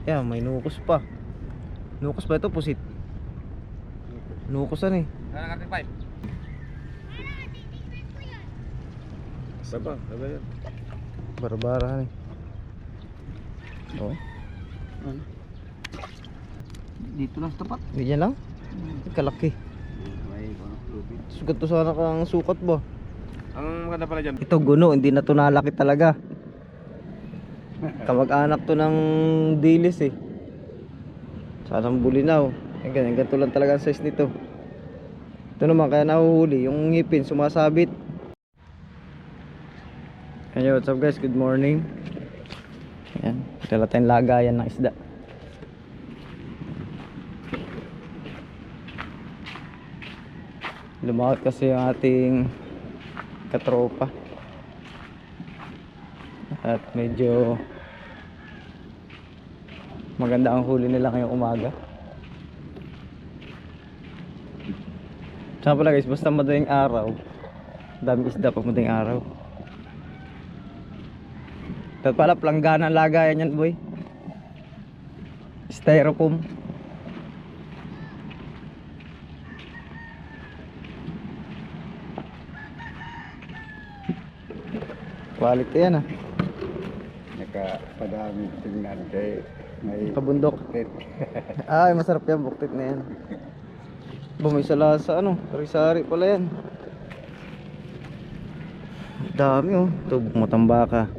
Yan, may nukos pa. Nukos ba ito? Pusit. Nukosan eh. Nakakarting pipe. Baba yan. Barbarahan eh. Oh. Dito lang sa tapat. Ganyan lang? Kalaki. Sugat to sana kang sukat ba? Ang maganda pala dyan. Ito guno, hindi na to nalaki talaga. Kamag-anak to ng dilis eh. Sanang bulinaw. Ganito lang talaga ang size nito. Ito naman kaya nahuhuli. Yung ngipin sumasabit. Hey, what's up guys? Good morning. Ayan, dala tayong lagayan ng isda. Lumawat kasi yung ating katropa. At medyo maganda ang huli nila ngayong umaga. Saan pala guys, basta madaling araw, dami isda pag madaling araw. Ito pala, planggana lagayan yan boy. Styrofoam. Quality yan ah. Nakapadami tingnan kay may Kabundok. Ay, masarap yan, buktit na yan. Ba, may salasa ano, sari-sari pala yan. Dami oh, ito matambaka.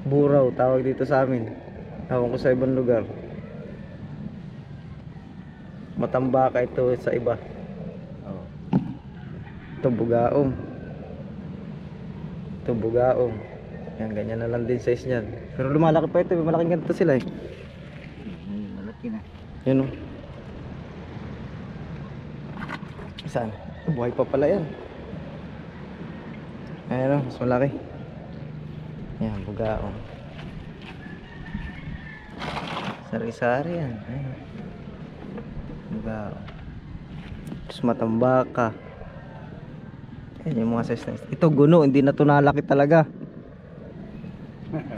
Buraw, tawag dito sa amin. Tawag ko sa ibang lugar. Matambaka ito sa iba. Ito bugaong. Ito bugaong. Yan, ganyan na lang din size niyan. Pero lumalaki pa ito, malaking ganito sila eh. malaki na. Yan o. Saan? Buhay pa pala yan. Ayan o, mas malaki. Yan, bugaong. Sari-sari yan. Ayan. Bugaong. Tapos matambaka. Yan yung mga size na. Ito guno, hindi na to nalaki talaga.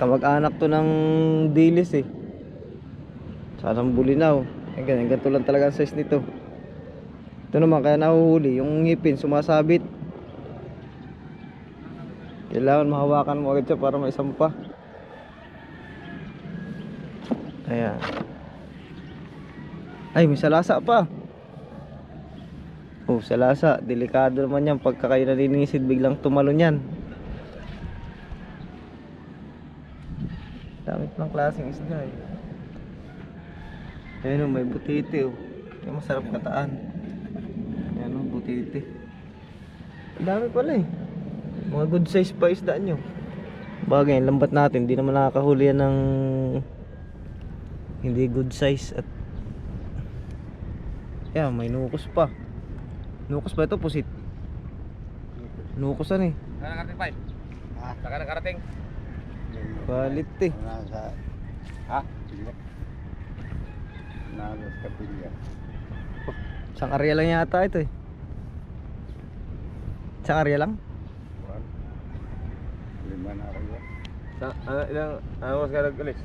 Kamag-anak to ng dilis eh. Sanang bulinaw. Ganito lang talaga ang size nito. Ito naman kaya nahuhuli. Yung ngipin sumasabit. Kailangan mahawakan mo agad siya para may sampa. Ayan. Ay, may salasa pa. Oh, salasa. Delikado naman yan. Pagka kayo nalinisid, biglang tumalon yan. Damit ng klaseng isda eh. Ayun o, may butiti oh. Yung masarap kataan. Ayan o, butiti. Ang dami pala eh. Mga good size pa isda nyo. Bagay, lambat natin. Hindi naman nakakahuli yan ng hindi good size. At yan, may nukos pa. Nukos ba ito? Pusit. Nukosan eh. Nakakarting pipe. Nakarating. Quality. Ha? Nalos kapilya. Isang area lang yata ito eh. Isang area lang? 5 na rin. Ilang oras ka nag-alis?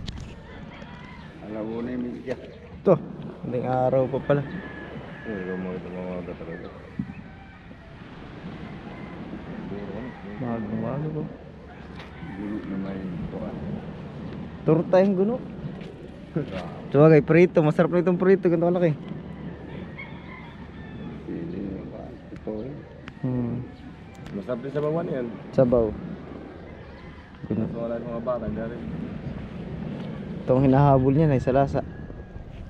Alam mo na yung media. Ito, hindi araw pa pala. Ito mga talaga. Mago ko. Gulo na may tuwan. Turo tayong guno. Sabagay, prito. Masarap na itong prito. Ganito kalaki. Pili yung ito eh. Masarap din sa bawan yan. Sabaw. Guno. Mas wala yung mga bata dyan. Itong hinahabol niya ay salasa.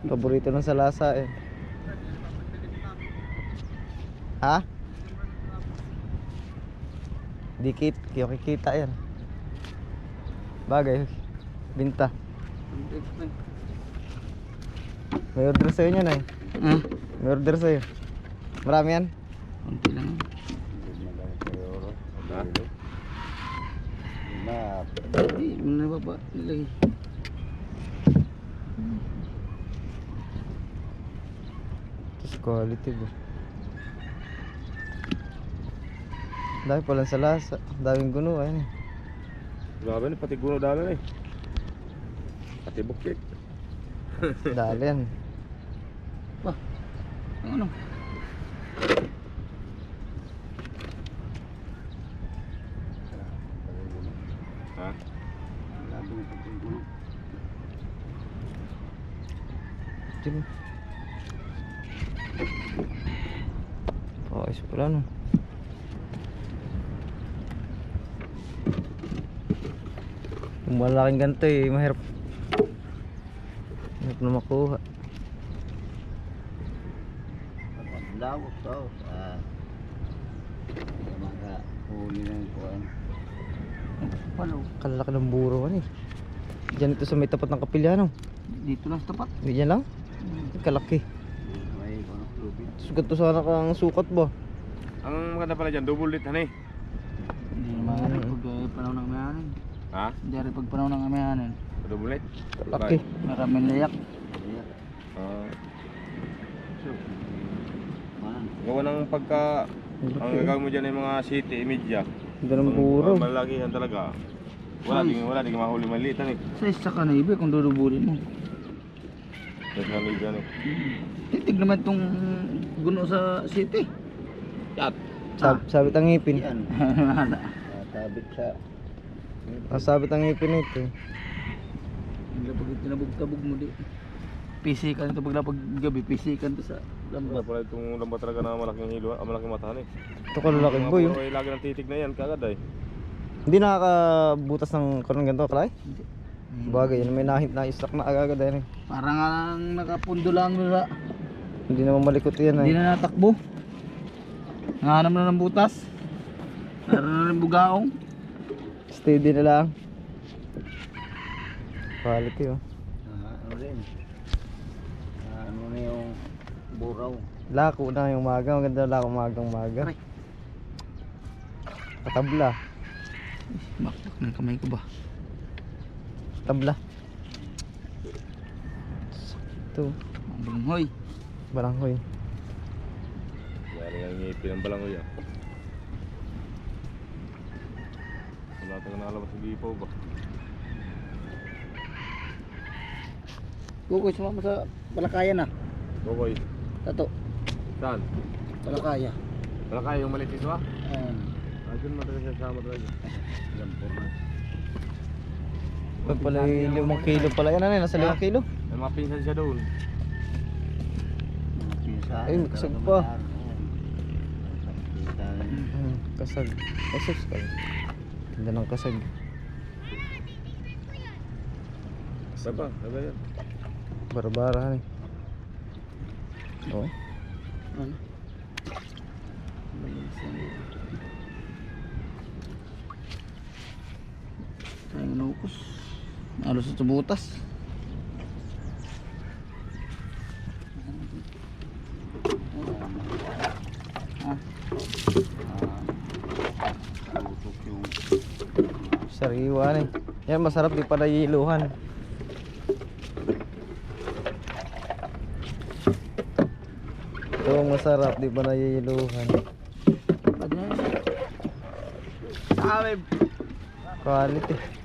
Paborito ng salasa eh. Ha? Dikit. Kikita yan. Bagay. Binta. May order sa'yo niyan ay. May order sa'yo. Marami yan? Kunti lang. Hindi mo na baba nilagay. Ito quality ba? Dami palang salasa. Daming guno. Ayan eh. Grabe na, pati guno dalo na eh. Pati bukit. Dali yan. Ba? Ang ano? Ha? Labi na pagkulo. Diyan. Pakis pala no. Yung malaking ganito eh, mahirap. Mahirap na makuha. Lawak daw. Mga huli na yung kuhan. Palo. Kalalaki ng buro kan eh. Diyan ito sa may tapat ng kapilya no. Dito lang sa tapat. Hindi dyan lang. Kalaki. May kuhan ng lubid. Sugat to sana kang sukat ba? Ang maganda pala dyan, double lit han eh. Hindi naman pag panahon ng amayanin. Ha? Hindi rin pag panahon ng amayanin. Double lit? Kalaki. Maraming layak. Gawa ng pagka... Ang gagawin mo dyan ay mga city, media. Ganda ng buro. Malakihan talaga. Wala ding mahuli maliit han eh. Sa isa ka na ibi kung dudubulin mo. Tapos maliit yan eh. Titig naman itong guno sa city. Yan. Sabit ang ngipin. Yan. Tabit sa... Sabit ang ngipin ito. Hindi pag tinabog-tabog mo di. Pisikan ito pag gabi, pisikan to sa Wala lambat. pala itong lambat talaga na malaking hilo, malaking matahan eh. Ito kalalaki Mga boy. puro ay lagi ng titig na yan, kagad ay. Hindi nakakabutas ng karon ganito kalay. Hindi. Bagay, yun may na-stock na agad yan eh. Parang nga nakapundo lang nila. Hindi naman malikot yan Hindi eh. na natakbo. Nanganam na ng butas. Meron na rin bugaong. Steady na lang. Quality oh. Ano rin. Ano na yung buraw. Lako na yung maga, maganda lako magang maga. Aray. Katabla. Bakbak ng kamay ko ba? Tabla. Ito. Ang balanghoy. Balanghoy. Yari ang ngipin ng balangoy ah. Wala tayo nakalabas sa gipaw ba? Kukoy, sumama sa Balakaya na. Bokoy, Tato. saan? Balakaya. Wala kayo yung maliit ba? Ayan. Ayun matagal siya sama talaga. Lampor na. Pag pala 5 kilo pala yan ano, nasa 5 kilo. May mga pinsan siya doon. Ay, magsag pa. Kasag. Kasag ka. Ganda ng kasag. Saba, saba yan. Barbara eh. Oh. Ano? Tayong nukos. Alos sa butas. Sariwa eh. Yan masarap di pa nayiluhan. Ito masarap di pa nayiluhan. Sabi. Quality.